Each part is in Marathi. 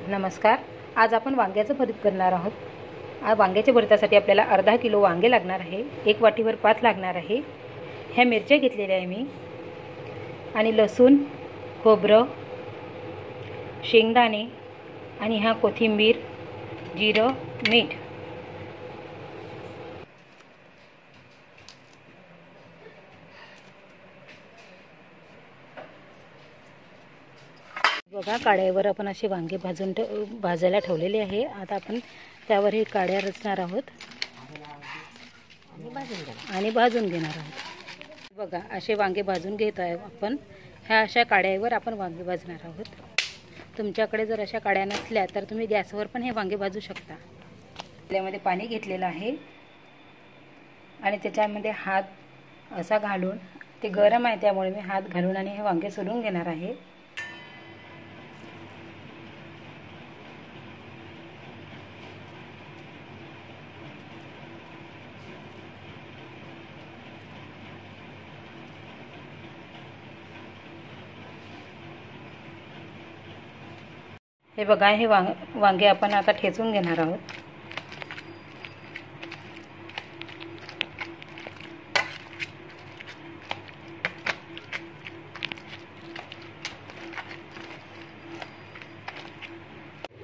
नमस्कार। आज आपण वांग्याचं भरीत करणार आहोत। वांग्याच्या भरीतासाठी आपल्याला अर्धा किलो वांगे लागणार आहे। एक वाटीवर 5 लागणार आहे। ह्या मिरच्या घेतलेल्या आहे मी, आणि लसूण, खोबरं, शेंगदाणे, आणि हा कोथिंबीर, जिरं, मीठ। बघा, काड्यावर आपण असे वांगे भाजायला ठेवलेले आहे। आता आपण त्यावर हे काड्या रचणार आहोत आणि भाजून घेणार आहोत। बघा, असे वांगे भाजून घेत आहे आपण। ह्या अशा काड्यावर आपण वांगे भाजणार आहोत। तुमच्याकडे जर अशा काड्या नसल्या तर तुम्ही गॅसवर पण हे वांगे भाजू शकता। त्यामध्ये पाणी घेतलेलं आहे आणि त्याच्यामध्ये हात असा घालून, ते गरम आहे त्यामुळे मी हात घालून आणि हे वांगे सोलून घेणार आहे। हे बघा, हे वांगे आपण आता ठेचून घेणार आहोत।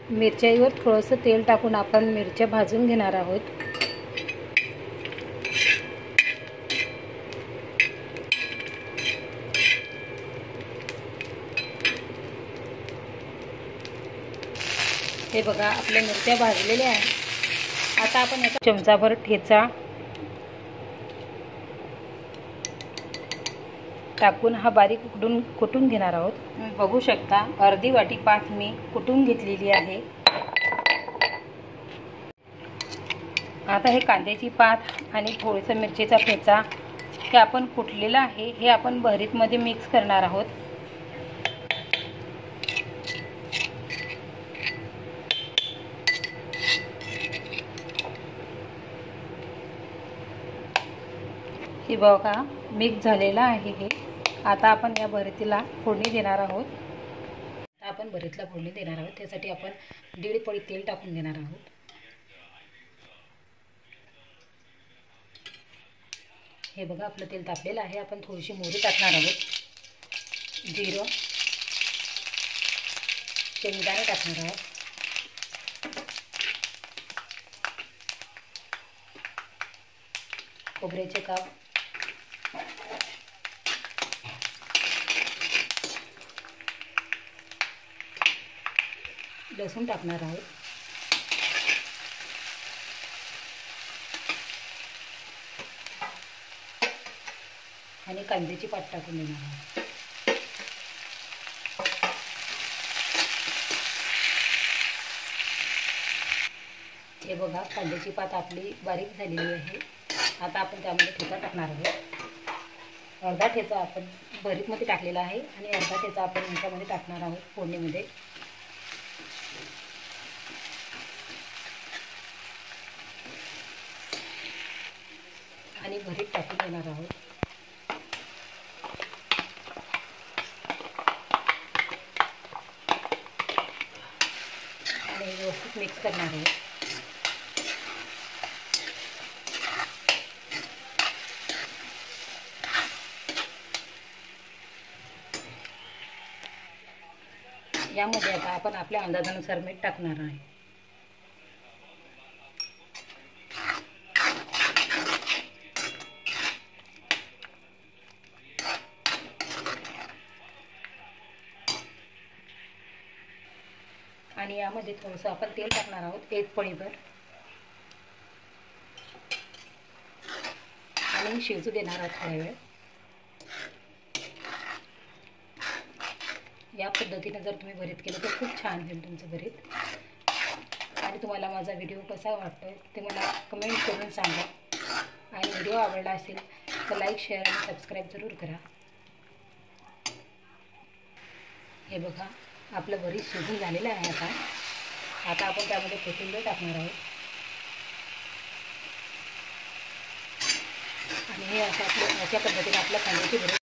मिरच्यावर थोडंसं तेल टाकून आपण मिरच्या भाजून घेणार आहोत। हे बघा, आपल्या मिरच्या भाजलेल्या आहेत। आता आपण याचा चमचाभर ठेचा टाकून हा बारीक कुटून घेणार आहोत। बघू शकता, अर्धी वाटी पात मी कुटून घेतलेली आहे। आता हे कांद्याची पात आणि थोडंसं मिरचीचा ठेचा हे आपण कुटलेलं आहे, हे आपण भरीतमध्ये मिक्स करणार आहोत। हे बघा, मिक्स झालेला आहे हे। आता आपण या भरीतीला फोडणी देणार आहोत। आपण भरीतला फोडणी देणार आहोत, त्यासाठी आपण 1.5 पळी तेल टाकून देणार आहोत। हे बघा, आपलं तेल तापलेलं आहे। आपण थोडीशी मोहरी टाकणार आहोत, जिरं, शेंगदाणे टाकणार आहोत, खोबऱ्याचे काप, लसूण टाकणार आहोत, आणि कांद्याची पात टाकून देणार आहोत। हे बघा, कांद्याची पात आपली बारीक झालेली आहे। आता आपण त्यामध्ये ठेचा टाकणार आहोत। अर्धा ठेचा आपण भरीतमध्ये टाकलेला आहे आणि अर्धा ठेचा आपण ह्याच्यामध्ये टाकणार आहोत फोडणीमध्ये। आणि भरीत टाकून देणार आहोत। आणि व्यवस्थित मिक्स करणार आहोत। यामध्ये आता आपण आपल्या अंदाजानुसार मीठ टाकणार आहे। आणि यामध्ये थोडंसं आपण तेल टाकणार आहोत, 1 पळीभर, आणि शिजू देणार आहोत थोड्या वेळ। या पद्धतीने जर तुम्ही भरीत केलं तर खूप छान होईल तुमचं भरीत। आणि तुम्हाला माझा व्हिडिओ कसा वाटतोय ते मला कमेंट करून सांगा। आणि व्हिडिओ आवडला असेल तर लाईक, शेअर आणि सबस्क्राईब जरूर करा। हे बघा, आपलं भरीत शिजून झालेलं आहे। आता आपण त्यामध्ये कोथिंबीर टाकणार आहोत, आणि हे अशा पद्धतीने आपलं कांद्याची भरीत